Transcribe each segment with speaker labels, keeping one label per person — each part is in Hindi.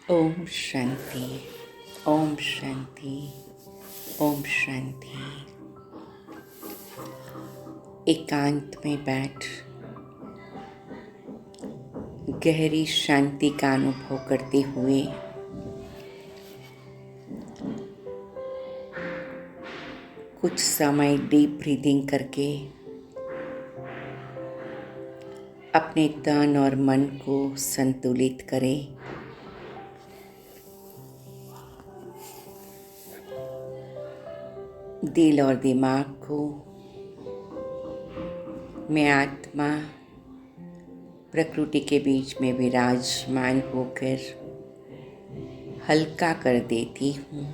Speaker 1: ओम शांति। ओम शांति। ओम शांति। एकांत में बैठ गहरी शांति का अनुभव करते हुए कुछ समय डीप ब्रीदिंग करके अपने तन और मन को संतुलित करें। दिल और दिमाग को मैं आत्मा प्रकृति के बीच में विराजमान होकर हल्का कर देती हूँ।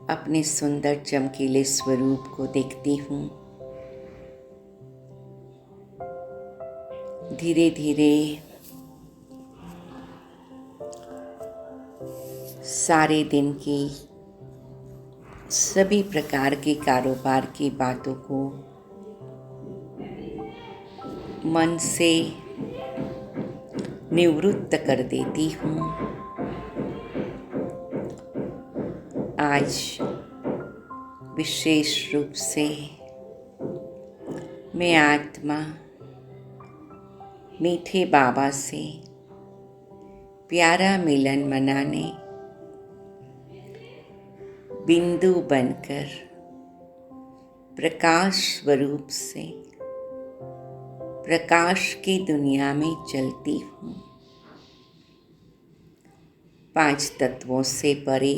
Speaker 1: अपने सुंदर चमकीले स्वरूप को देखती हूँ। धीरे धीरे सारे दिन की सभी प्रकार के कारोबार की बातों को मन से निवृत्त कर देती हूँ। आज विशेष रूप से मैं आत्मा मीठे बाबा से प्यारा मिलन मनाने बिंदु बनकर प्रकाश स्वरूप से प्रकाश की दुनिया में चलती हूँ। 5 तत्वों से परे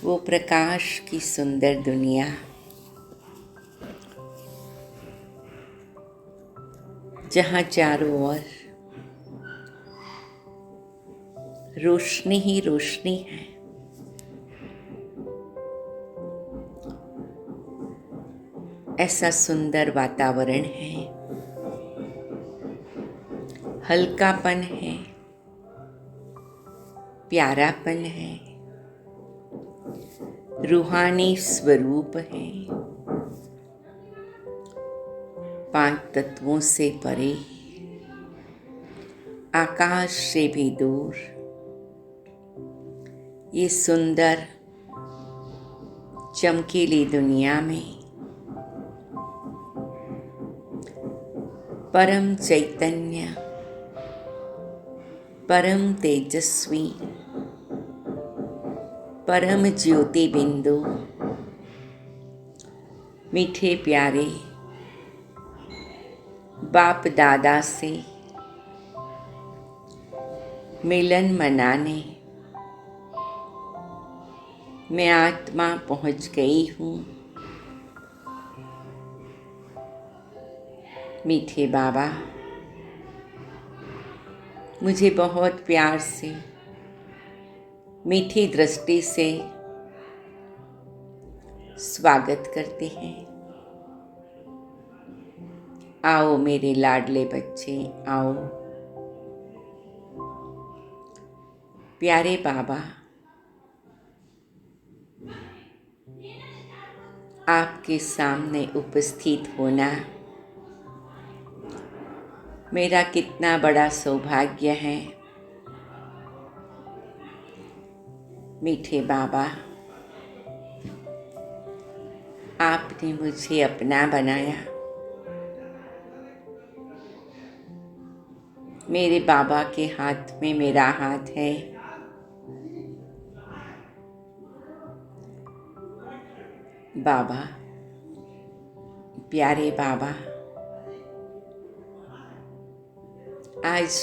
Speaker 1: वो प्रकाश की सुंदर दुनिया जहाँ चारों ओर रोशनी ही रोशनी है। ऐसा सुंदर वातावरण है, हल्कापन है, प्यारापन है, रूहानी स्वरूप है। 5 तत्वों से परे, आकाश से भी दूर ये सुंदर चमकीली दुनिया में परम चैतन्य, परम तेजस्वी, परम ज्योति बिंदु, मीठे प्यारे बाप दादा से मिलन मनाने मैं आत्मा पहुंच गई हूँ। मीठे बाबा मुझे बहुत प्यार से, मीठी दृष्टि से स्वागत करते हैं। आओ मेरे लाडले बच्चे, आओ। प्यारे बाबा, आपके सामने उपस्थित होना मेरा कितना बड़ा सौभाग्य है। मीठे बाबा, आपने मुझे अपना बनाया। मेरे बाबा के हाथ में मेरा हाथ है। बाबा, प्यारे बाबा, आज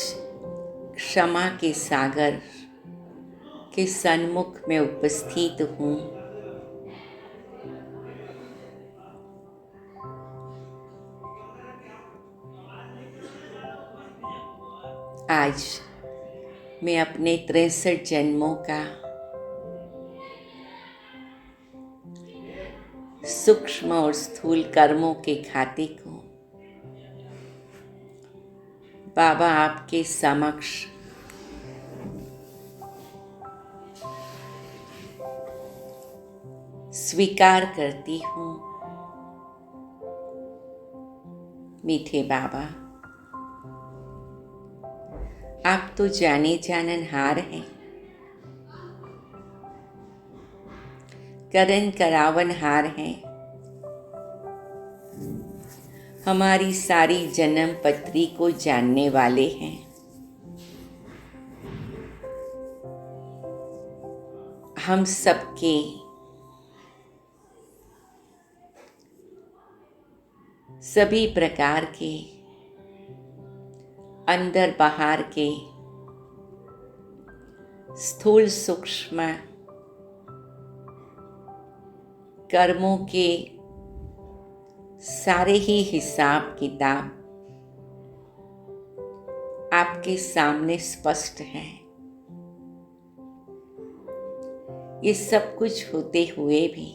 Speaker 1: क्षमा के सागर के सन्मुख में उपस्थित हूँ। आज मैं अपने 63 जन्मों का सूक्ष्म और स्थूल कर्मों के खाते को बाबा आपके समक्ष स्वीकार करती हूँ। मीठे बाबा, आप तो जाने जाननहार हैं, करन करावनहार हैं। हमारी सारी जन्म पत्री को जानने वाले हैं। हम सबके सभी प्रकार के अंदर बाहर के स्थूल सूक्ष्म कर्मों के सारे ही हिसाब किताब आपके सामने स्पष्ट हैं। ये सब कुछ होते हुए भी,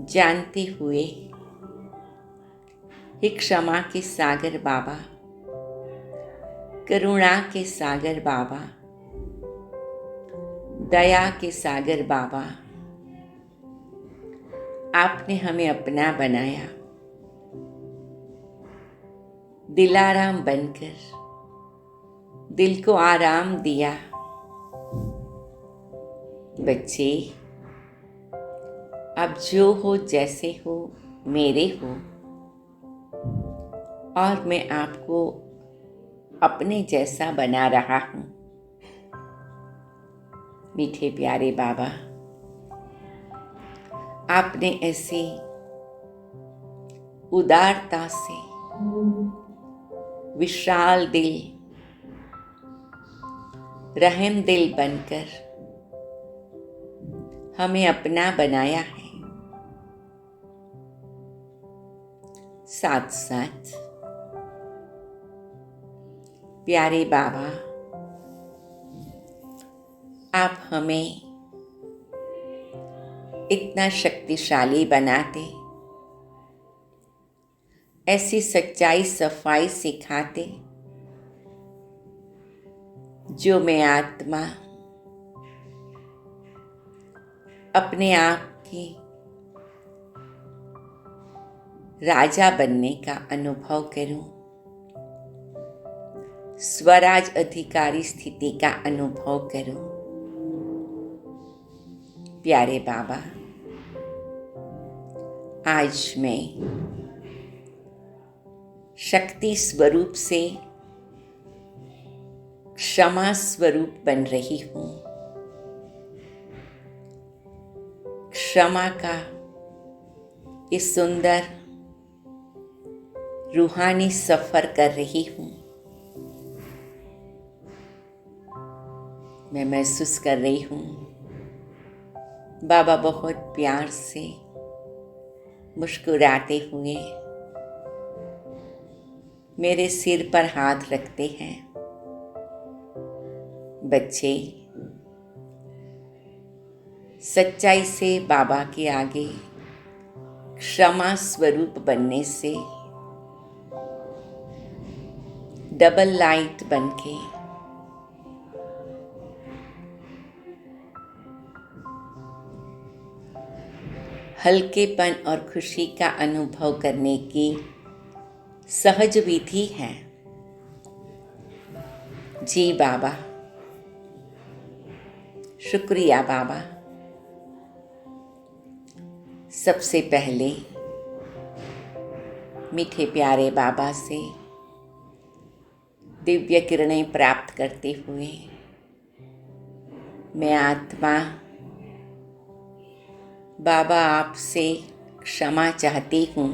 Speaker 1: जानते हुए, हे क्षमा के सागर बाबा, करुणा के सागर बाबा, दया के सागर बाबा, आपने हमें अपना बनाया, दिलाराम बनकर दिल को आराम दिया। बच्चे, अब जो हो जैसे हो मेरे हो, और मैं आपको अपने जैसा बना रहा हूँ। मीठे प्यारे बाबा, आपने ऐसी उदारता से विशाल दिल, रहम दिल बनकर हमें अपना बनाया है। साथ साथ प्यारे बाबा, आप हमें इतना शक्तिशाली बनाते, ऐसी सच्चाई सफाई सिखाते, जो मैं आत्मा अपने आप की राजा बनने का अनुभव करूं, स्वराज अधिकारी स्थिति का अनुभव करूं। प्यारे बाबा, आज मैं शक्ति स्वरूप से क्षमा स्वरूप बन रही हूं। क्षमा का ये सुंदर रूहानी सफर कर रही हूं। मैं महसूस कर रही हूं बाबा बहुत प्यार से मुस्कुराते हुए मेरे सिर पर हाथ रखते हैं। बच्चे, सच्चाई से बाबा के आगे क्षमा स्वरूप बनने से डबल लाइट बनके हल्केपन और खुशी का अनुभव करने की सहज विधि है। जी बाबा, शुक्रिया बाबा। सबसे पहले मीठे प्यारे बाबा से दिव्य किरणें प्राप्त करते हुए मैं आत्मा बाबा आपसे क्षमा चाहती हूँ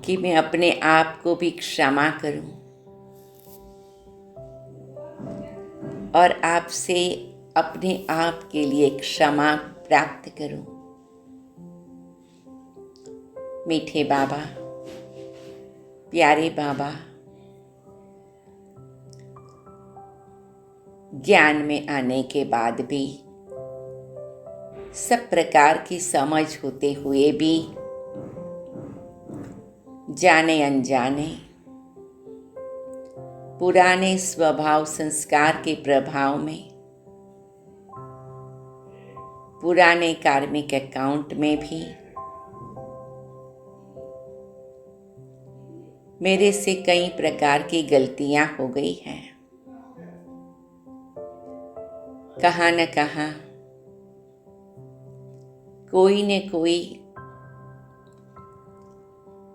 Speaker 1: कि मैं अपने आप को भी क्षमा करूँ और आपसे अपने आप के लिए क्षमा प्राप्त करूँ। मीठे बाबा, प्यारे बाबा, ज्ञान में आने के बाद भी, सब प्रकार की समझ होते हुए भी, जाने अनजाने पुराने स्वभाव संस्कार के प्रभाव में, पुराने कार्मिक अकाउंट में भी मेरे से कई प्रकार की गलतियां हो गई हैं। कहाँ न कहाँ कोई न कोई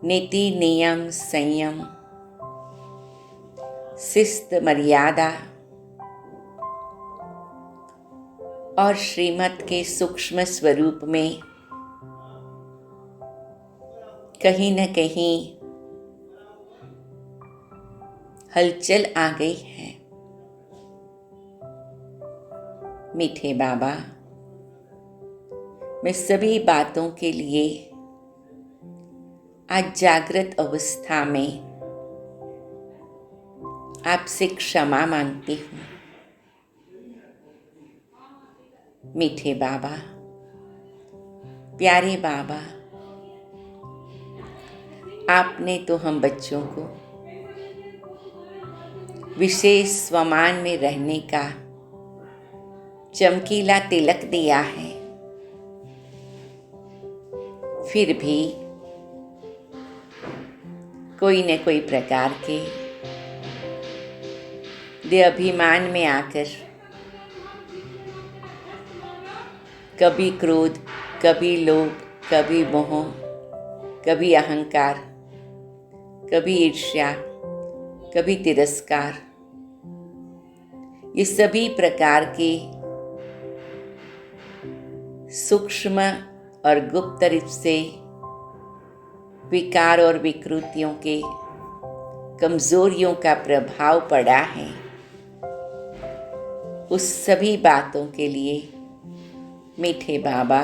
Speaker 1: नीति, नियम, संयम, शिस्त, मर्यादा और श्रीमत के सूक्ष्म स्वरूप में कहीं न कहीं हलचल आ गई है। मीठे बाबा, मैं सभी बातों के लिए आज जागृत अवस्था में आपसे क्षमा मांगती हूँ। मीठे बाबा, प्यारे बाबा, आपने तो हम बच्चों को विशेष स्वमान में रहने का चमकीला तिलक दिया है। फिर भी कोई न कोई प्रकार के देहाभिमान में आकर कभी क्रोध, कभी लोभ, कभी मोह, कभी अहंकार, कभी ईर्ष्या, कभी तिरस्कार, ये सभी प्रकार के सूक्ष्म और गुप्त रूप से विकार और विकृतियों के कमजोरियों का प्रभाव पड़ा है। उस सभी बातों के लिए मीठे बाबा,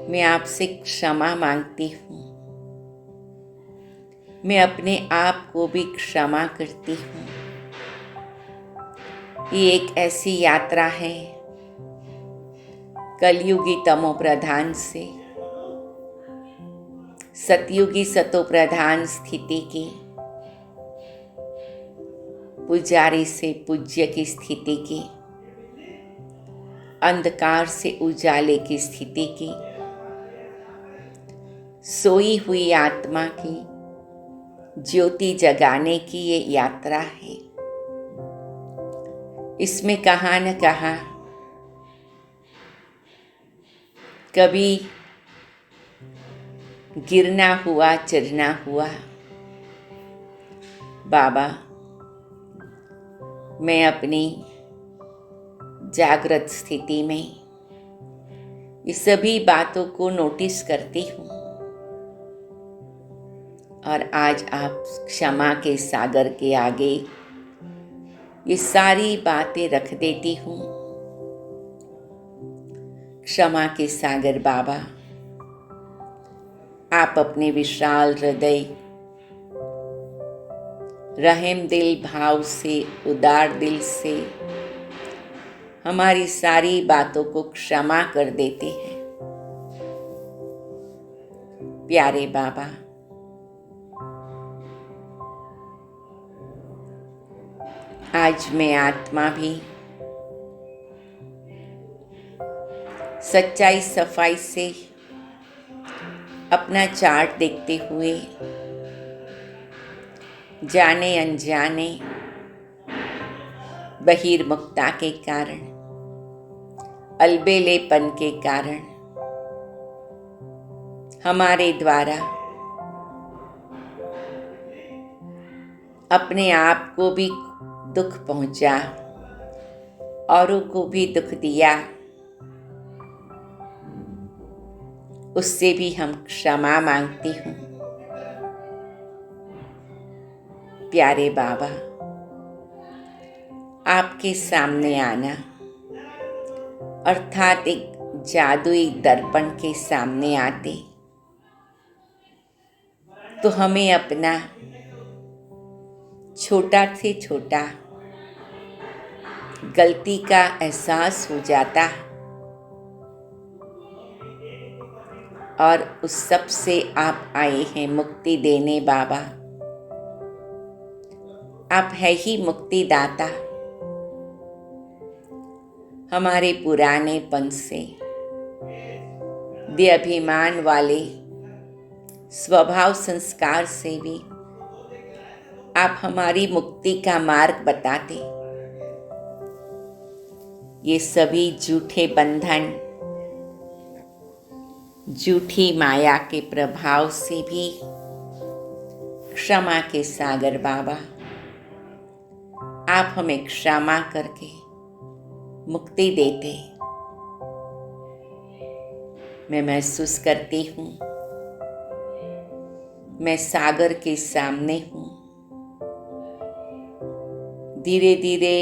Speaker 1: मैं आपसे क्षमा मांगती हूँ। मैं अपने आप को भी क्षमा करती हूँ। ये एक ऐसी यात्रा है कलयुगी तमो प्रधान से सतयुगी सतो प्रधान स्थिति की, पुजारी से पूज्य की स्थिति की, अंधकार से उजाले की स्थिति की, सोई हुई आत्मा की ज्योति जगाने की ये यात्रा है। इसमें कहाँ न कहाँ कभी गिरना हुआ, चढ़ना हुआ। बाबा, मैं अपनी जागृत स्थिति में ये सभी बातों को नोटिस करती हूँ और आज आप क्षमा के सागर के आगे ये सारी बातें रख देती हूँ। क्षमा के सागर बाबा, आप अपने विशाल हृदय, रहम दिल भाव से, उदार दिल से हमारी सारी बातों को क्षमा कर देते हैं। प्यारे बाबा, आज मैं आत्मा भी सच्चाई सफाई से अपना चार्ट देखते हुए जाने अनजाने बहिर्मुखता के कारण, अलबेलेपन के कारण हमारे द्वारा अपने आप को भी दुख पहुंचा, औरों को भी दुख दिया, उससे भी हम क्षमा मांगती हूँ। प्यारे बाबा, आपके सामने आना अर्थात एक जादुई दर्पण के सामने आते तो हमें अपना छोटा से छोटा गलती का एहसास हो जाता और उस सब से आप आए हैं मुक्ति देने। बाबा, आप है ही मुक्तिदाता। हमारे पुरानेपन से, देहाभिमान वाले स्वभाव संस्कार से भी आप हमारी मुक्ति का मार्ग बताते। ये सभी झूठे बंधन, झूठी माया के प्रभाव से भी क्षमा के सागर बाबा, आप हमें क्षमा करके मुक्ति देते। मैं महसूस करती हूँ मैं सागर के सामने हूँ। धीरे धीरे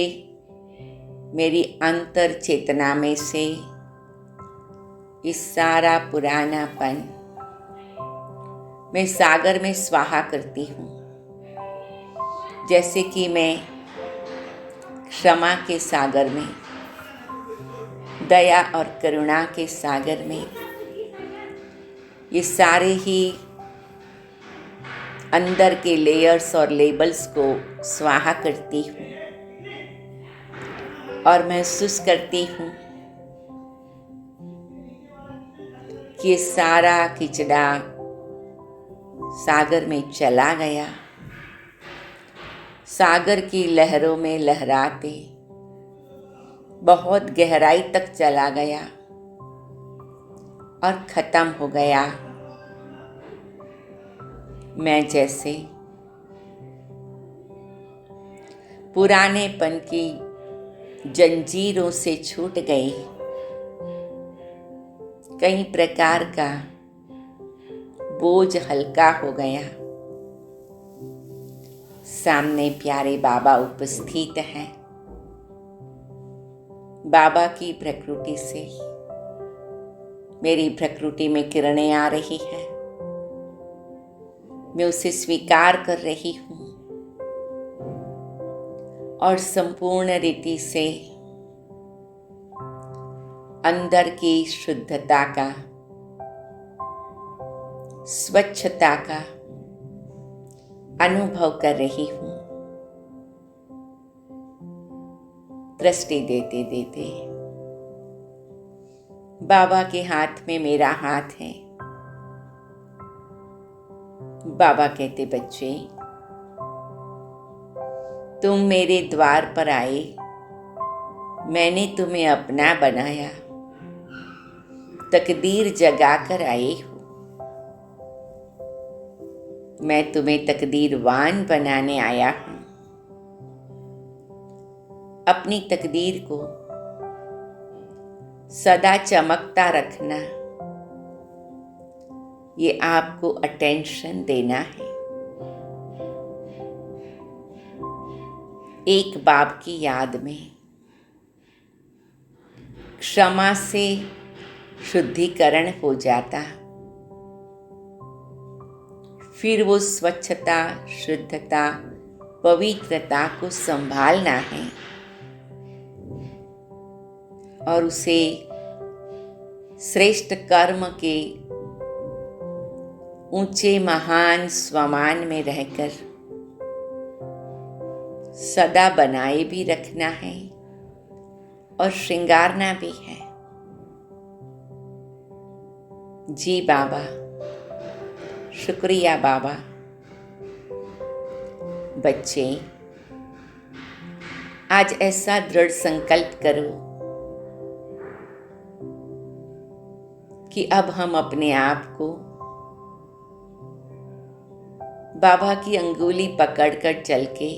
Speaker 1: मेरी अंतर चेतना में से इस सारा पुरानापन मैं सागर में स्वाहा करती हूँ। जैसे कि मैं क्षमा के सागर में, दया और करुणा के सागर में ये सारे ही अंदर के लेयर्स और लेबल्स को स्वाहा करती हूँ और महसूस करती हूँ कि ये सारा किचड़ा सागर में चला गया। सागर की लहरों में लहराते बहुत गहराई तक चला गया और खत्म हो गया। मैं जैसे पुरानेपन की जंजीरों से छूट गई, कई प्रकार का बोझ हल्का हो गया। सामने प्यारे बाबा उपस्थित हैं। बाबा की प्रकृति से मेरी प्रकृति में किरणें आ रही हैं। मैं उसे स्वीकार कर रही हूँ और संपूर्ण रीति से अंदर की शुद्धता का, स्वच्छता का अनुभव कर रही हूँ। दृष्टि देते देते बाबा के हाथ में मेरा हाथ है। बाबा कहते, बच्चे तुम मेरे द्वार पर आए, मैंने तुम्हें अपना बनाया, तकदीर जगाकर आए हो। मैं तुम्हें तकदीरवान बनाने आया हूं। अपनी तकदीर को सदा चमकता रखना, ये आपको अटेंशन देना है। एक बाप की याद में क्षमा से शुद्धिकरण हो जाता, फिर वो स्वच्छता, शुद्धता, पवित्रता को संभालना है और उसे श्रेष्ठ कर्म के ऊंचे महान स्वमान में रहकर सदा बनाए भी रखना है और श्रृंगारना भी है। जी बाबा, शुक्रिया बाबा। बच्चे, आज ऐसा दृढ़ संकल्प करो कि अब हम अपने आप को बाबा की अंगुली पकड़कर चल के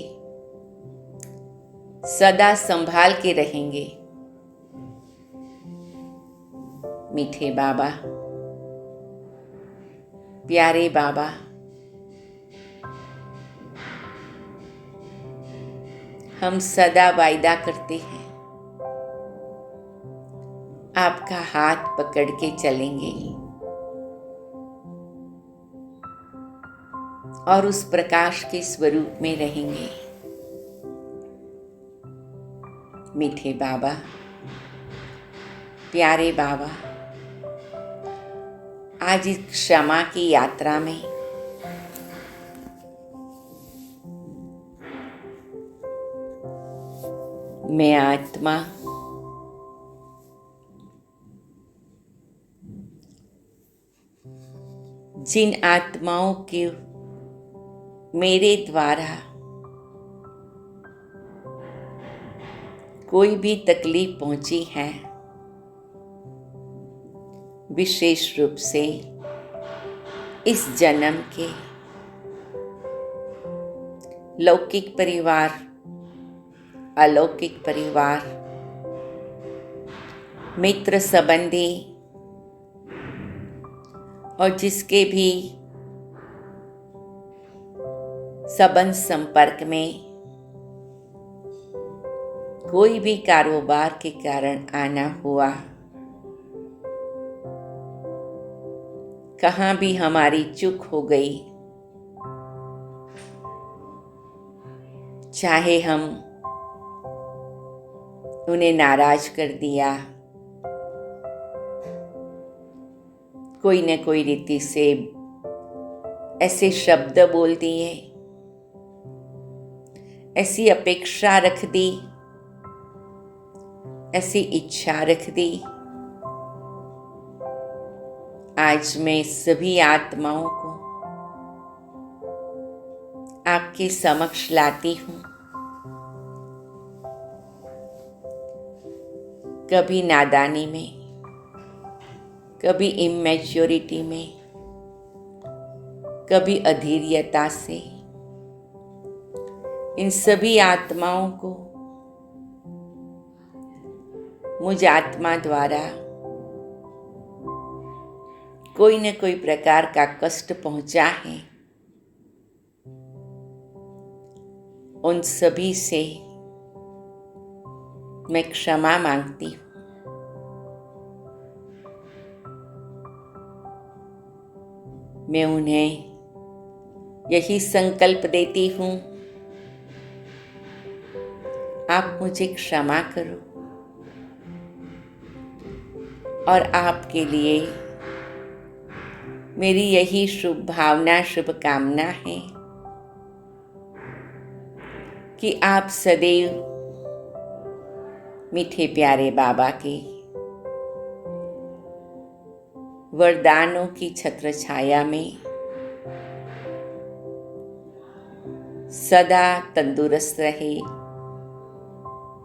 Speaker 1: सदा संभाल के रहेंगे। मीठे बाबा, प्यारे बाबा, हम सदा वायदा करते हैं आपका हाथ पकड़ के चलेंगे और उस प्रकाश के स्वरूप में रहेंगे। मीठे बाबा, प्यारे बाबा, आज इस क्षमा की यात्रा में मैं आत्मा जिन आत्माओं के मेरे द्वारा कोई भी तकलीफ पहुंची है, विशेष रूप से इस जन्म के लौकिक परिवार, अलौकिक परिवार, मित्र संबंधी और जिसके भी संबंध संपर्क में कोई भी कारोबार के कारण आना हुआ, कहाँ भी हमारी चूक हो गई, चाहे हम उन्हें नाराज कर दिया, कोई न कोई रीति से ऐसे शब्द बोल दिए, ऐसी अपेक्षा रख दी, ऐसी इच्छा रख दी। आज मैं सभी आत्माओं को आपके समक्ष लाती हूँ। कभी नादानी में, कभी इमैच्योरिटी में, कभी अधीर्यता से, इन सभी आत्माओं को मुझ आत्मा द्वारा कोई न कोई प्रकार का कष्ट पहुंचा है, उन सभी से मैं क्षमा मांगती हूँ। मैं उन्हें यही संकल्प देती हूँ, आप मुझे क्षमा करो और आपके लिए मेरी यही शुभ भावना, शुभकामना है कि आप सदैव मीठे प्यारे बाबा के वरदानों की छत्र छाया में सदा तंदुरुस्त रहे,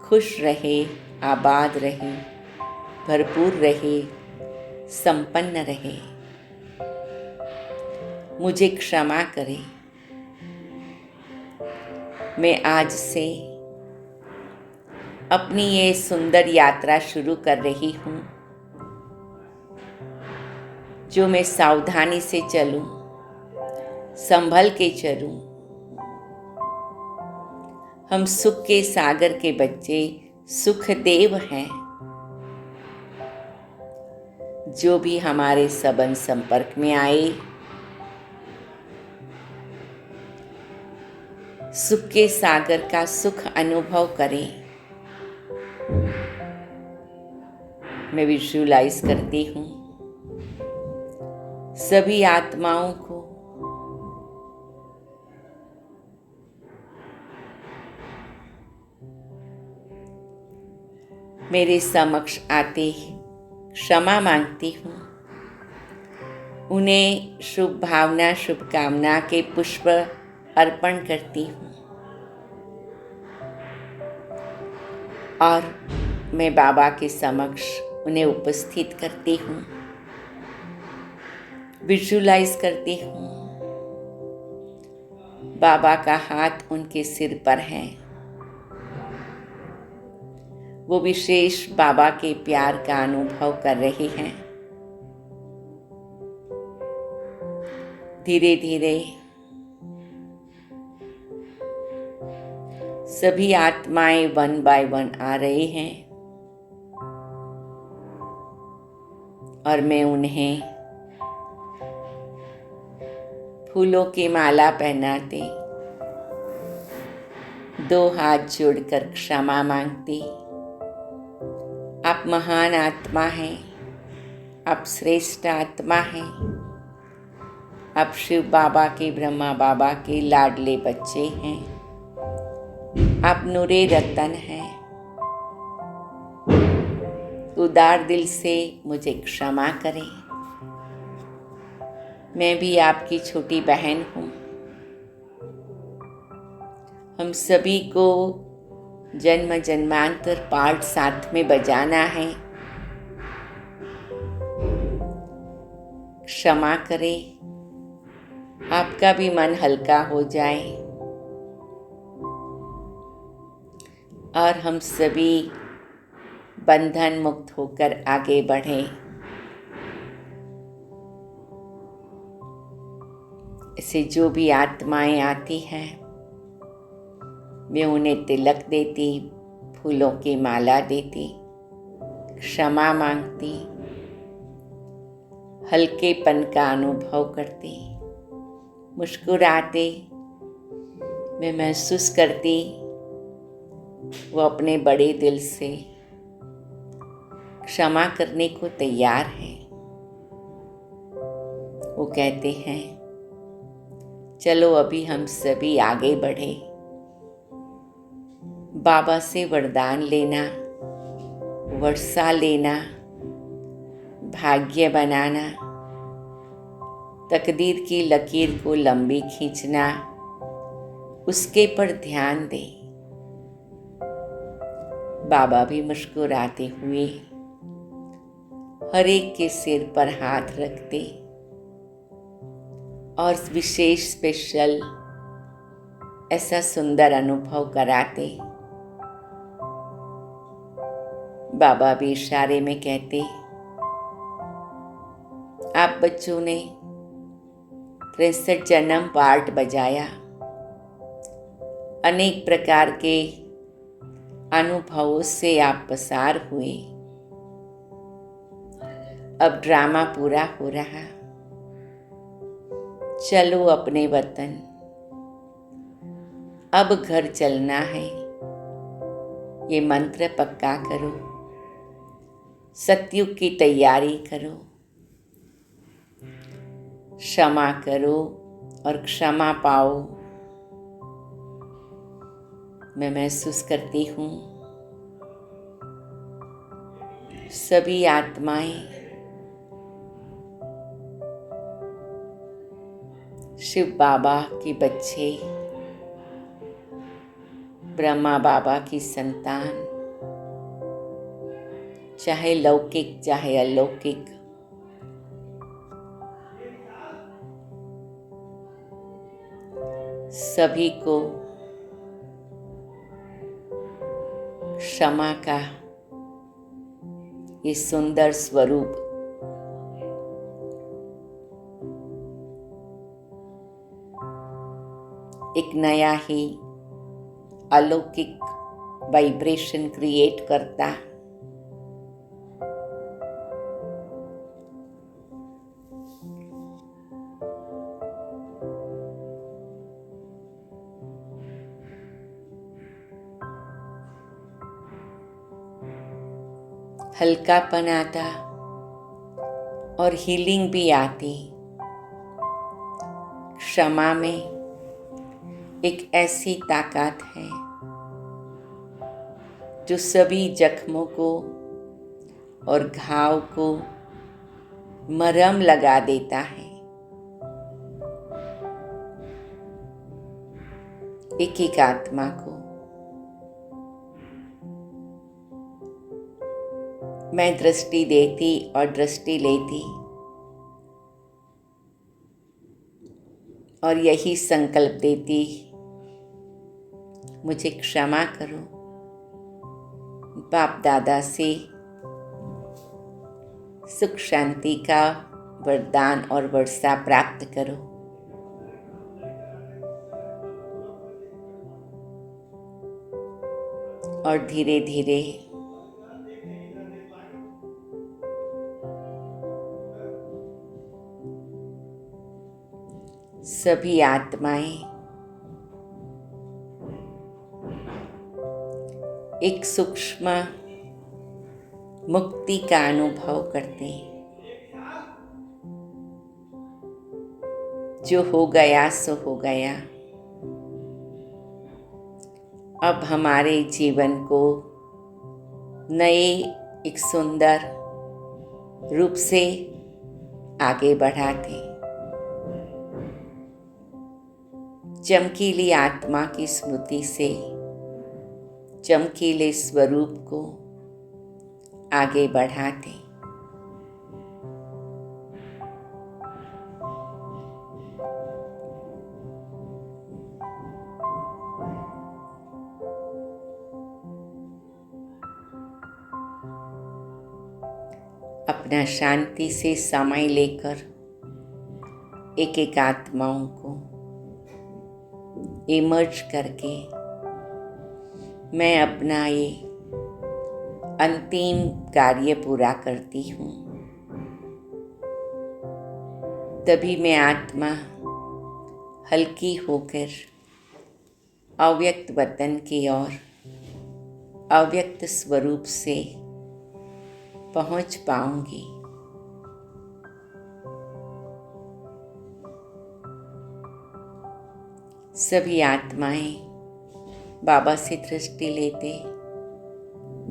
Speaker 1: खुश रहे, आबाद रहे, भरपूर रहे, संपन्न रहे। मुझे क्षमा करें। मैं आज से अपनी ये सुंदर यात्रा शुरू कर रही हूँ, जो मैं सावधानी से चलूं, संभल के चलूं। हम सुख के सागर के बच्चे सुखदेव हैं। जो भी हमारे संबंध संपर्क में आए, सुख के सागर का सुख अनुभव करें। मैं विजुअलाइज करती हूँ सभी आत्माओं को मेरे समक्ष आते क्षमा मांगती हूँ। उन्हें शुभ भावना, शुभकामना के पुष्प अर्पण करती हूँ और मैं बाबा के समक्ष उन्हें उपस्थित करती हूँ, विजुअलाइज करती हूँ। बाबा का हाथ उनके सिर पर है। वो विशेष बाबा के प्यार का अनुभव कर रहे हैं। धीरे धीरे सभी आत्माएं वन बाय वन आ रही हैं और मैं उन्हें फूलों की माला पहनाते, दो हाथ जोड़कर क्षमा मांगती। आप महान आत्मा हैं, आप श्रेष्ठ आत्मा हैं, आप शिव बाबा के, ब्रह्मा बाबा के लाडले बच्चे हैं। आप नूरे रतन हैं। उदार दिल से मुझे क्षमा करें। मैं भी आपकी छोटी बहन हूँ। हम सभी को जन्म जन्मांतर पार्ट साथ में बजाना है। क्षमा करें, आपका भी मन हल्का हो जाए और हम सभी बंधन मुक्त होकर आगे बढ़ें। ऐसे जो भी आत्माएं आती हैं, मैं उन्हें तिलक देती, फूलों की माला देती, क्षमा मांगती, हल्केपन का अनुभव करती, मुस्कुराते मैं महसूस करती वो अपने बड़े दिल से क्षमा करने को तैयार है। वो कहते हैं चलो अभी हम सभी आगे बढ़े। बाबा से वरदान लेना, वर्षा लेना, भाग्य बनाना, तकदीर की लकीर को लंबी खींचना, उसके पर ध्यान दे। बाबा भी मुस्कुराते हुए हर एक के सिर पर हाथ रखते और विशेष स्पेशल ऐसा सुंदर अनुभव कराते। बाबा भी इशारे में कहते, आप बच्चों ने 63 जन्म पार्ट बजाया, अनेक प्रकार के अनुभवों से आप पसार हुए। अब ड्रामा पूरा हो रहा, चलो अपने वतन, अब घर चलना है। ये मंत्र पक्का करो, सतयुग की तैयारी करो, क्षमा करो और क्षमा पाओ। मैं महसूस करती हूँ सभी आत्माएं शिव बाबा के बच्चे, ब्रह्मा बाबा की संतान, चाहे लौकिक चाहे अलौकिक, सभी को क्षमा का ये सुंदर स्वरूप एक नया ही अलौकिक वाइब्रेशन क्रिएट करता। हल्कापन आता और हीलिंग भी आती। क्षमा में एक ऐसी ताकत है जो सभी जख्मों को और घाव को मरहम लगा देता है। एक एक आत्मा को मैं दृष्टि देती और दृष्टि लेती और यही संकल्प देती, मुझे क्षमा करो। बाप दादा से सुख शांति का वरदान और वर्षा प्राप्त करो। और धीरे धीरे सभी आत्माएं एक सूक्ष्म मुक्ति का अनुभव करते हैं। जो हो गया सो हो गया। अब हमारे जीवन को नए एक सुंदर रूप से आगे बढ़ाते। चमकीली आत्मा की स्मृति से चमकीले स्वरूप को आगे बढ़ाते। अपना शांति से समय लेकर एक एक आत्माओं को इमर्ज करके मैं अपना ये अंतिम कार्य पूरा करती हूँ। तभी मैं आत्मा हल्की होकर अव्यक्त वतन की ओर अव्यक्त स्वरूप से पहुँच पाऊंगी। सभी आत्माएं बाबा से दृष्टि लेते,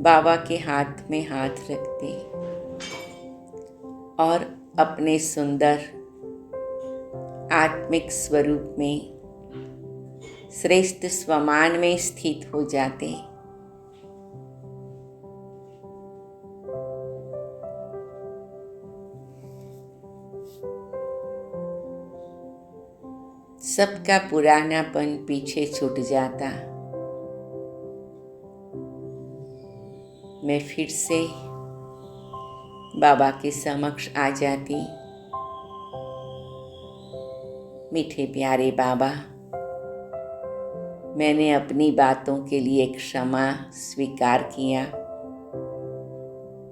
Speaker 1: बाबा के हाथ में हाथ रखते और अपने सुंदर आत्मिक स्वरूप में श्रेष्ठ स्वमान में स्थित हो जाते। सबका पुरानापन पीछे छूट जाता। मैं फिर से बाबा के समक्ष आ जाती। मीठे प्यारे बाबा, मैंने अपनी बातों के लिए क्षमा स्वीकार किया।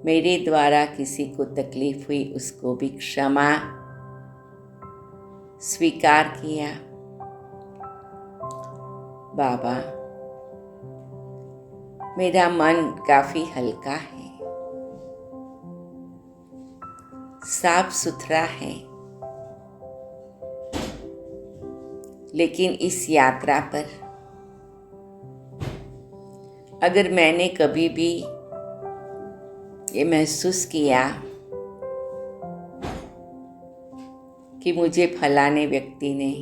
Speaker 1: मेरे द्वारा किसी को तकलीफ हुई उसको भी क्षमा स्वीकार किया। बाबा, मेरा मन काफी हल्का है, साफ सुथरा है, लेकिन इस यात्रा पर अगर मैंने कभी भी ये महसूस किया कि मुझे फलाने व्यक्ति ने,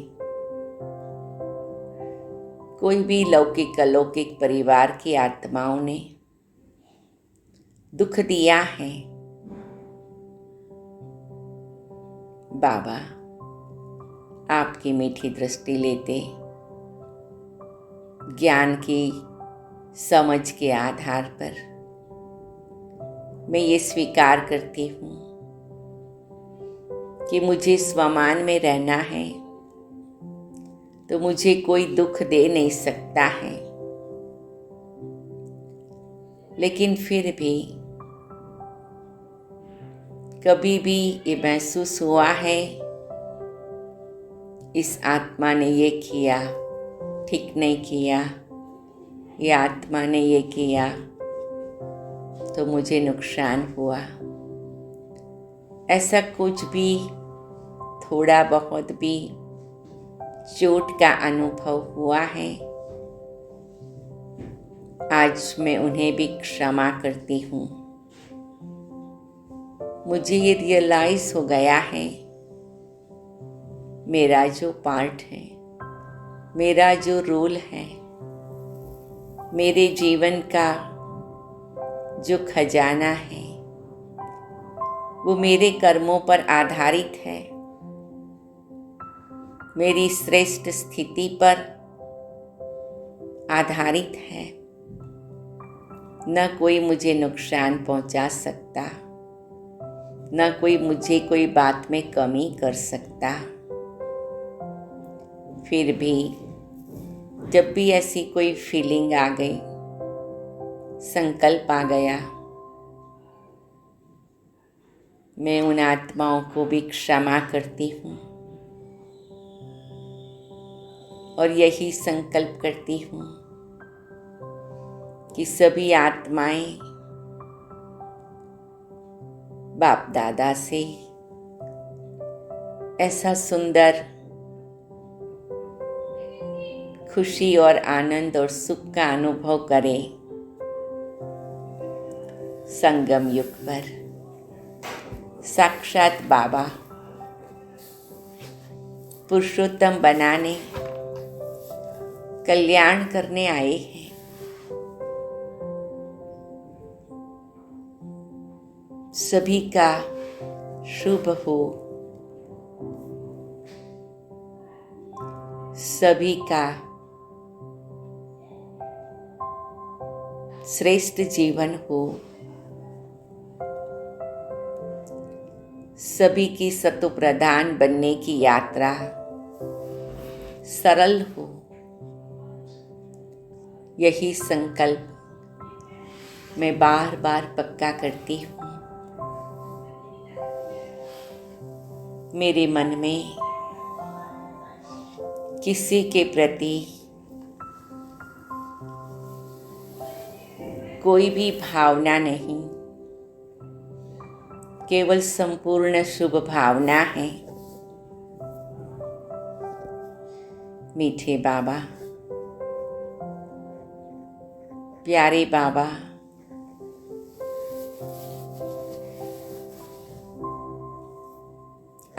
Speaker 1: कोई भी लौकिक अलौकिक परिवार की आत्माओं ने दुख दिया है, बाबा आपकी मीठी दृष्टि लेते ज्ञान की समझ के आधार पर मैं ये स्वीकार करती हूँ कि मुझे स्वमान में रहना है, तो मुझे कोई दुख दे नहीं सकता है। लेकिन फिर भी कभी भी ये महसूस हुआ है, इस आत्मा ने ये किया, ठीक नहीं किया, ये आत्मा ने ये किया तो मुझे नुकसान हुआ। ऐसा कुछ भी, थोड़ा बहुत भी चोट का अनुभव हुआ है, आज मैं उन्हें भी क्षमा करती हूँ। मुझे ये रियलाइज हो गया है, मेरा जो पार्ट है, मेरा जो रोल है, मेरे जीवन का जो खजाना है, वो मेरे कर्मों पर आधारित है, मेरी श्रेष्ठ स्थिति पर आधारित है। न कोई मुझे नुकसान पहुंचा सकता, न कोई मुझे कोई बात में कमी कर सकता। फिर भी जब भी ऐसी कोई फीलिंग आ गई, संकल्प आ गया, मैं उन आत्माओं को भी क्षमा करती हूँ और यही संकल्प करती हूँ कि सभी आत्माएं बाप दादा से ऐसा सुंदर खुशी और आनंद और सुख का अनुभव करें। संगम युग पर साक्षात बाबा पुरुषोत्तम बनाने, कल्याण करने आए हैं। सभी का शुभ हो, सभी का श्रेष्ठ जीवन हो, सभी की सतो प्रधान बनने की यात्रा सरल हो, यही संकल्प मैं बार बार पक्का करती हूँ। मेरे मन में किसी के प्रति कोई भी भावना नहीं, केवल संपूर्ण शुभ भावना है। मीठे बाबा, प्यारे बाबा,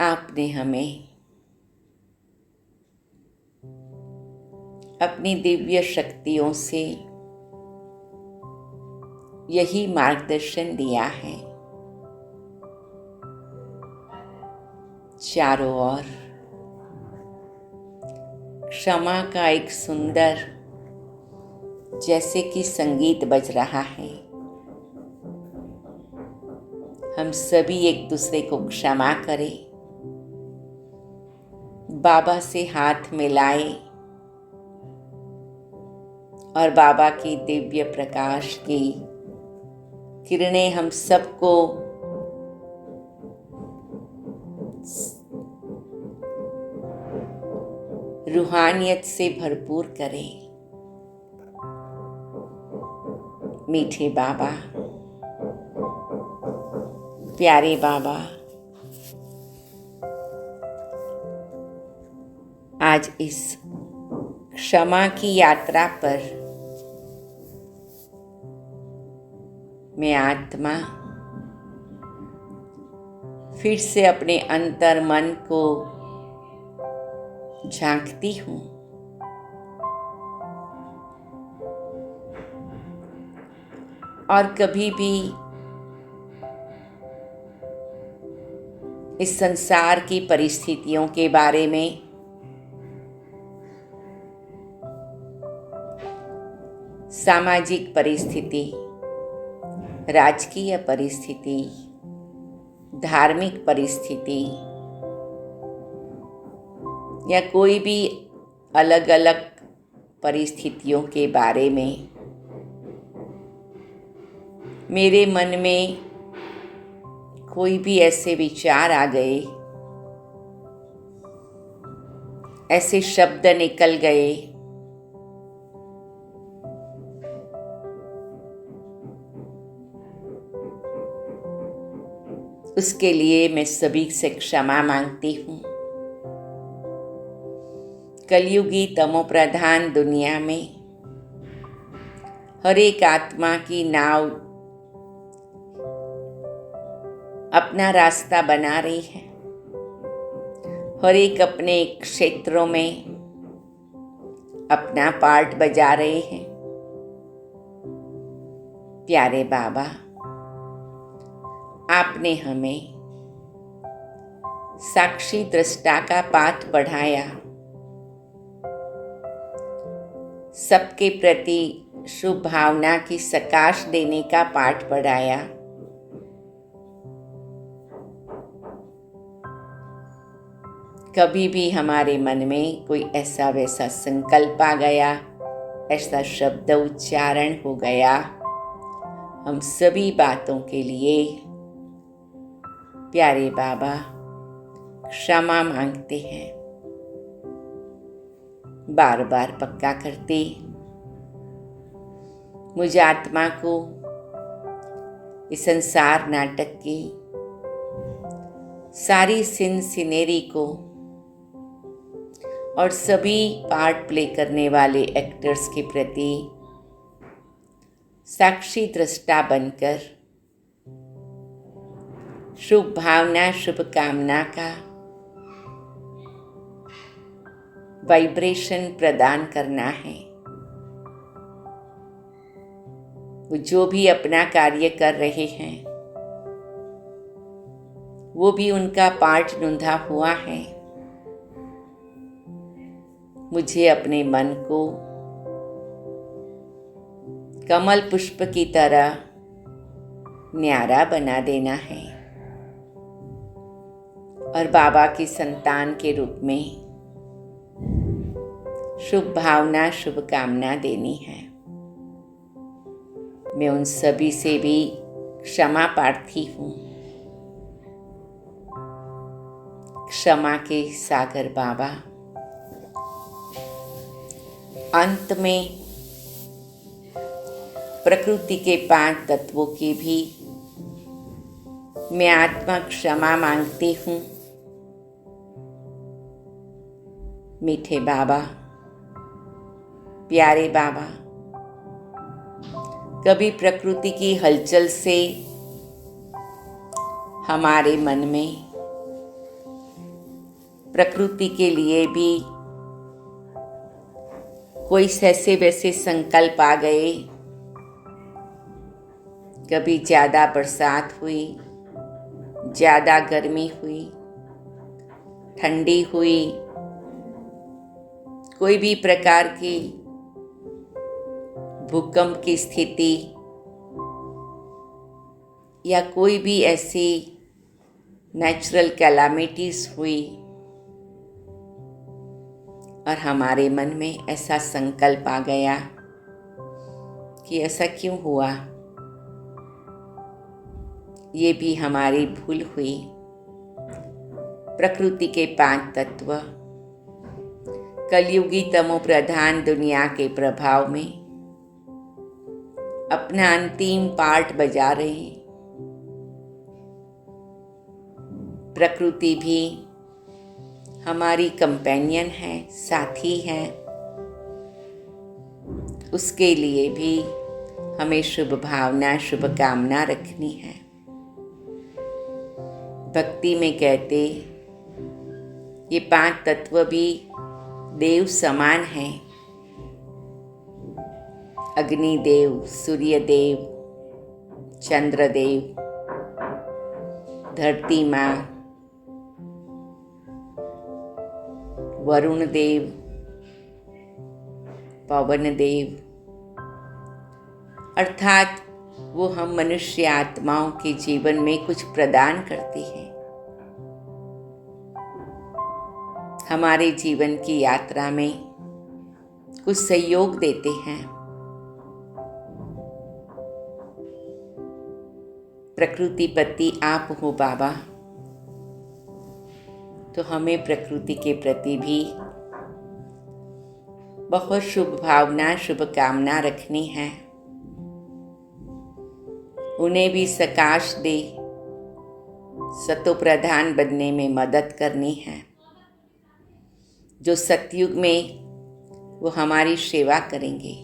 Speaker 1: आपने हमें अपनी दिव्य शक्तियों से यही मार्गदर्शन दिया है। चारों ओर क्षमा का एक सुंदर जैसे कि संगीत बज रहा है। हम सभी एक दूसरे को क्षमा करें, बाबा से हाथ मिलाए और बाबा की दिव्य प्रकाश की किरणें हम सबको रूहानियत से भरपूर करें। मीठे बाबा, प्यारे बाबा, आज इस क्षमा की यात्रा पर मैं आत्मा फिर से अपने अंतर मन को झांकती हूँ। और कभी भी इस संसार की परिस्थितियों के बारे में सामाजिक परिस्थिति, राजकीय परिस्थिति, धार्मिक परिस्थिति या कोई भी अलग अलग परिस्थितियों के बारे में मेरे मन में कोई भी ऐसे विचार आ गए, ऐसे शब्द निकल गए, उसके लिए मैं सभी से क्षमा मांगती हूँ। कलयुगी तमोप्रधान दुनिया में हर एक आत्मा की नाव अपना रास्ता बना रही है। हर एक अपने क्षेत्रों में अपना पार्ट बजा रहे हैं। प्यारे बाबा, आपने हमें साक्षी दृष्टा का पाठ पढ़ाया, सबके प्रति शुभ भावना की सकाश देने का पाठ पढ़ाया। कभी भी हमारे मन में कोई ऐसा वैसा संकल्प आ गया, ऐसा शब्द उच्चारण हो गया, हम सभी बातों के लिए प्यारे बाबा क्षमा मांगते हैं। बार बार पक्का करते मुझ आत्मा को इस संसार नाटक की सारी सीन सिनेरी को और सभी पार्ट प्ले करने वाले एक्टर्स के प्रति साक्षी दृष्टा बनकर शुभ भावना, शुभ कामना का वाइब्रेशन प्रदान करना है। वो जो भी अपना कार्य कर रहे हैं वो भी उनका पार्ट ढूंढा हुआ है। मुझे अपने मन को कमल पुष्प की तरह न्यारा बना देना है और बाबा की संतान के रूप में शुभ भावना, शुभकामना देनी है। मैं उन सभी से भी क्षमा प्रार्थी हूँ। क्षमा के सागर बाबा, अंत में प्रकृति के 5 तत्वों की भी मैं आत्मा क्षमा मांगती हूँ। मीठे बाबा, प्यारे बाबा, कभी प्रकृति की हलचल से हमारे मन में प्रकृति के लिए भी कोई ऐसे वैसे संकल्प आ गए। कभी ज़्यादा बरसात हुई, ज़्यादा गर्मी हुई, ठंडी हुई, कोई भी प्रकार की भूकंप की स्थिति या कोई भी ऐसी नेचुरल कैलामिटीज हुई और हमारे मन में ऐसा संकल्प आ गया कि ऐसा क्यों हुआ। ये भी हमारी भूल हुई। प्रकृति के 5 तत्व कलयुगी तमो प्रधान दुनिया के प्रभाव में अपना अंतिम पार्ट बजा रहे हैं। प्रकृति भी हमारी कंपेनियन है, साथी है। उसके लिए भी हमें शुभ भावना, शुभकामना रखनी है। भक्ति में कहते ये 5 तत्व भी देव समान हैं। अग्निदेव, सूर्यदेव, चंद्रदेव, धरती माँ, वरुण देव, पवन देव, अर्थात वो हम मनुष्य आत्माओं के जीवन में कुछ प्रदान करते हैं। हमारे जीवन की यात्रा में कुछ सहयोग देते हैं। प्रकृति पति आप हो बाबा, तो हमें प्रकृति के प्रति भी बहुत शुभ भावना, शुभकामना रखनी है। उन्हें भी सकाश दे, सतो प्रधान बनने में मदद करनी है। जो सतयुग में वो हमारी सेवा करेंगे।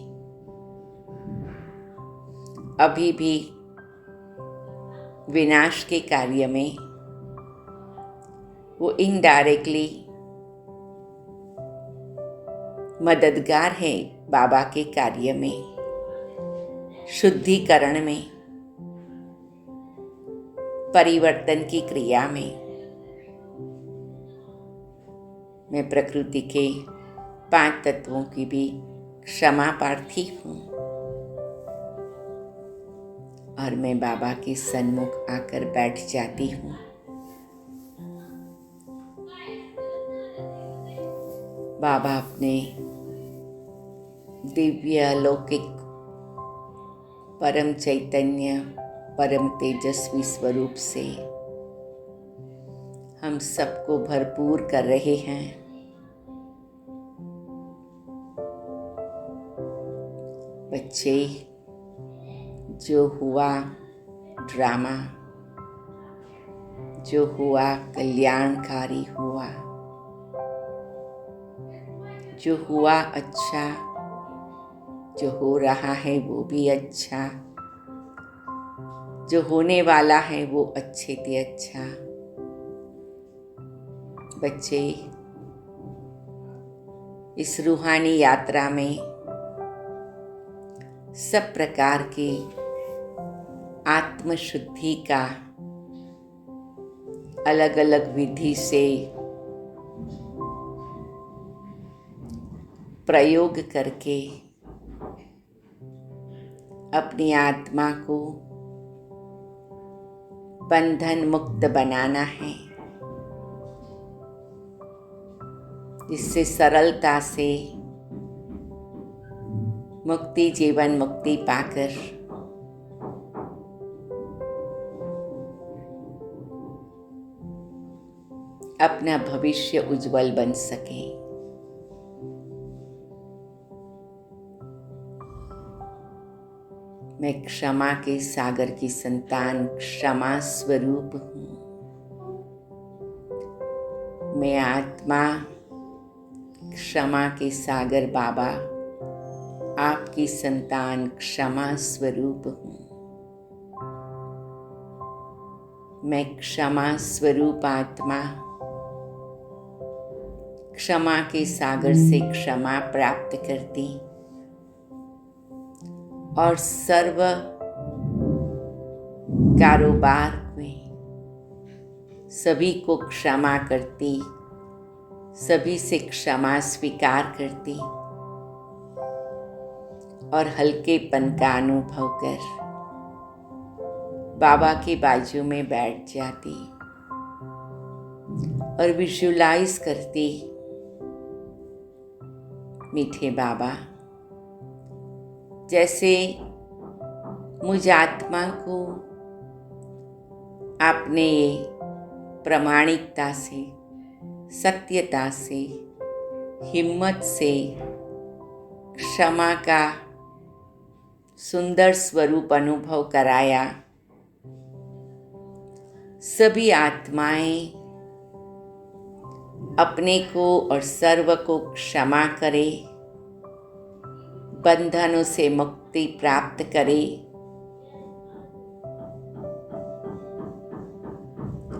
Speaker 1: अभी भी विनाश के कार्य में वो इनडायरेक्टली मददगार है बाबा के कार्य में, शुद्धिकरण में, परिवर्तन की क्रिया में। मैं प्रकृति के 5 तत्वों की भी क्षमा प्रार्थी हूँ और मैं बाबा के सन्मुख आकर बैठ जाती हूँ। बाबा अपने दिव्य अलौकिक परम चैतन्य, परम तेजस्वी स्वरूप से हम सबको भरपूर कर रहे हैं। बच्चे, जो हुआ ड्रामा, जो हुआ कल्याणकारी हुआ, जो हुआ अच्छा, जो हो रहा है वो भी अच्छा, जो होने वाला है वो अच्छे से अच्छा। बच्चे, इस रूहानी यात्रा में सब प्रकार की आत्मशुद्धि का अलग अलग विधि से प्रयोग करके अपनी आत्मा को बंधन मुक्त बनाना है, जिससे सरलता से मुक्ति, जीवन मुक्ति पाकर अपना भविष्य उज्जवल बन सके। मैं क्षमा के सागर की संतान क्षमा स्वरूप हूँ। मैं आत्मा क्षमा के सागर बाबा आपकी संतान क्षमा स्वरूप हूँ। मैं क्षमा स्वरूप आत्मा क्षमा के सागर से क्षमा प्राप्त करती और सर्व कारोबार में सभी को क्षमा करती, सभी से क्षमा स्वीकार करती और हल्केपन का अनुभव कर बाबा के बाजू में बैठ जाती और विजुलाइज करती, मीठे बाबा जैसे मुझ आत्मा को आपने प्रामाणिकता से, सत्यता से, हिम्मत से क्षमा का सुंदर स्वरूप अनुभव कराया, सभी आत्माएं अपने को और सर्व को क्षमा करे, बंधनों से मुक्ति प्राप्त करे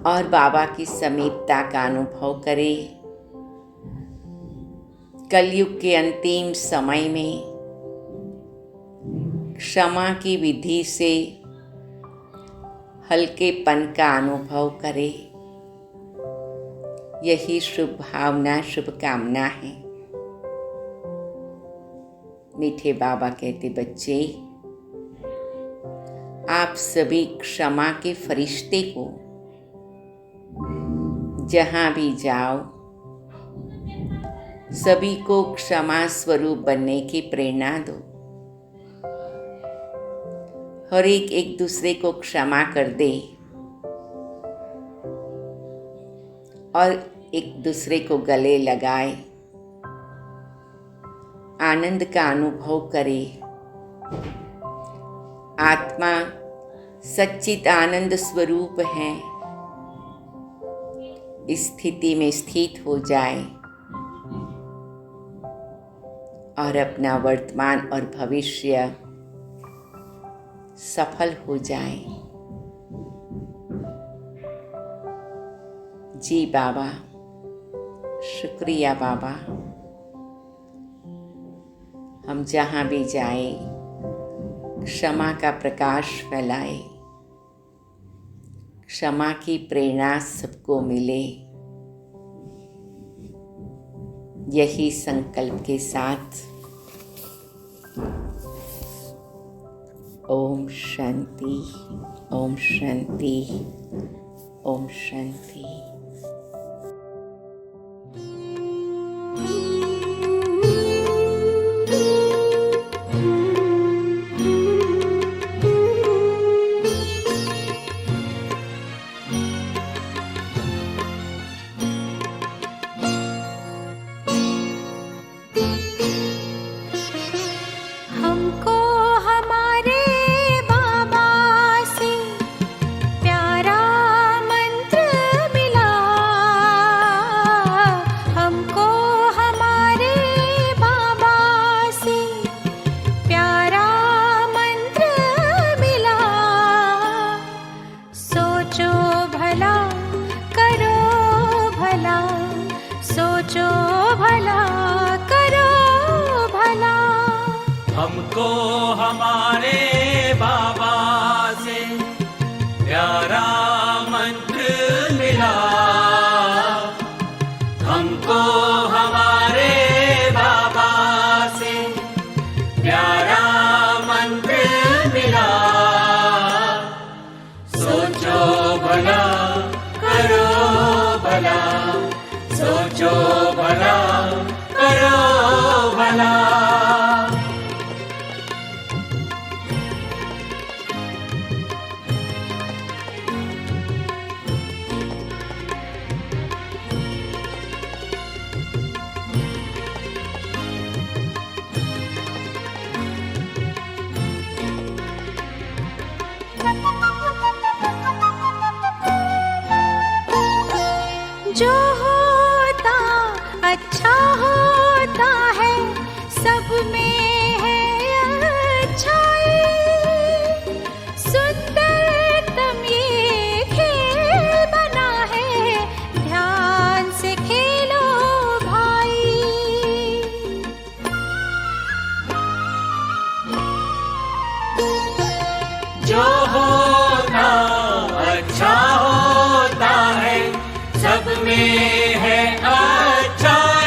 Speaker 1: और बाबा की समीपता का अनुभव करे। कलयुग के अंतिम समय में क्षमा की विधि से हल्केपन का अनुभव करे। यही शुभ भावना, शुभकामना है। मीठे बाबा कहते, बच्चे आप सभी क्षमा के फरिश्ते को जहां भी जाओ सभी को क्षमा स्वरूप बनने की प्रेरणा दो। हर एक दूसरे को क्षमा कर दे और एक दूसरे को गले लगाए, आनंद का अनुभव करे। आत्मा सच्चित आनंद स्वरूप है, इस स्थिति में स्थित हो जाए और अपना वर्तमान और भविष्य सफल हो जाए। जी बाबा, शुक्रिया बाबा। हम जहाँ भी जाए क्षमा का प्रकाश फैलाए, क्षमा की प्रेरणा सबको मिले। यही संकल्प के साथ ओम शांति, ओम शांति, ओम शांति।
Speaker 2: हमको हमारे बाबा से प्यारा मंत्र मिला।
Speaker 3: अच्छा होता है, सब में है अच्छाई। सुंदरतम ये खेल बना है, ध्यान से खेलो भाई।
Speaker 2: जो होता अच्छा होता है, सब में है अच्छाई।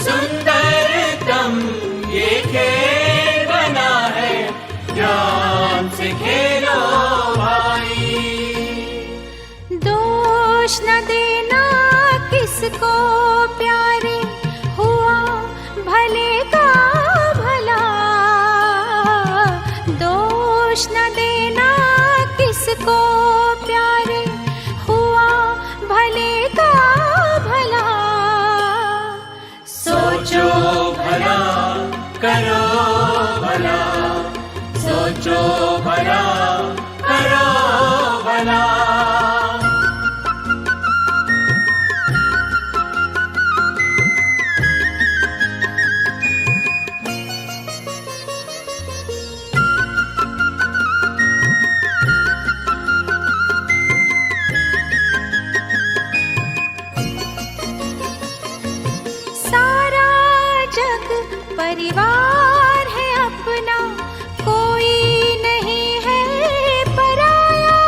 Speaker 2: सुंदरतम ये खेल बना है, ध्यान से खेलो भाई।
Speaker 3: दोष न देना किसको प्यारे, हुआ भले का भला। दोष न देना किसको प्यारे, हुआ भले का भला।
Speaker 2: सोचो भला करो भला, सोचो भला करो भला।
Speaker 3: सारा जग परिवार है अपना, कोई नहीं है पराया।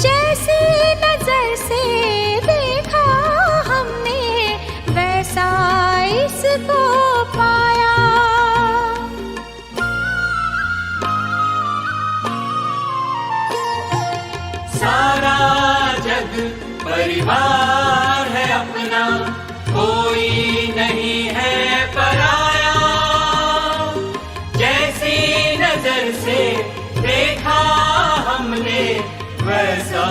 Speaker 3: जैसी नजर से देखा हमने, वैसा इसको पाया।
Speaker 2: सारा जग परिवार है अपना, कोई नहीं है पराया। जैसी नजर से देखा हमने, वैसा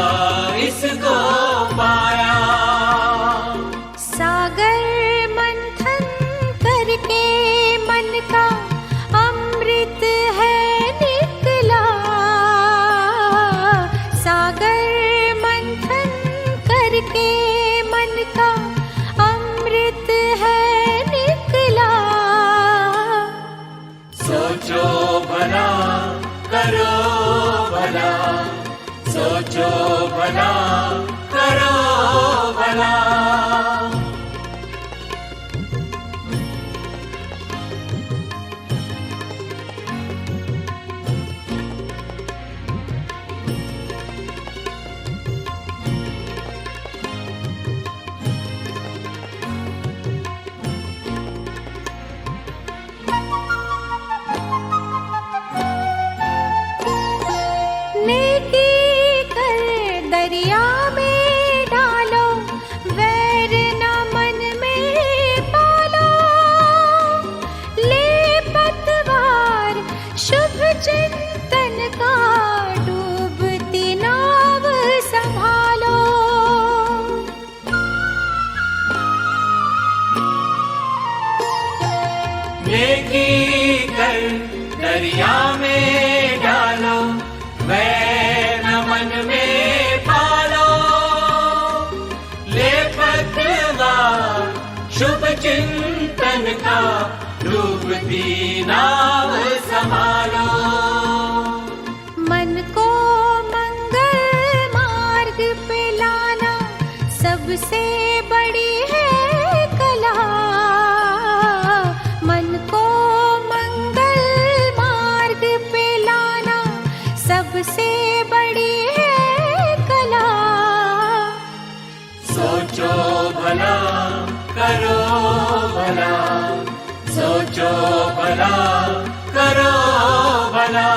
Speaker 2: इसको पाया।
Speaker 3: सागर मंथन करके मन का अमृत है निकला। सागर मंथन करके मन का अमृत है निकला।
Speaker 2: सोचो भला करो भला, सोचो भला करो भला।
Speaker 3: नेकी कर दरिया में डालो, वैर न मन में पालो। ले पतवार शुभ चिंतन का, डूबती नाव संभालो।
Speaker 2: नेकी कर दरिया में डालो, वैर न मन में पालो। ले पतवार शुभ चिंतन का, डूबती नाव संभालो।
Speaker 3: मन को मंगल मार्ग पे लाना, सबसे बड़ी है कला। मन को मंगल मार्ग पे लाना, सबसे बड़ी है कला।
Speaker 2: सोचो भला करो भला, सोचो भला करो भला।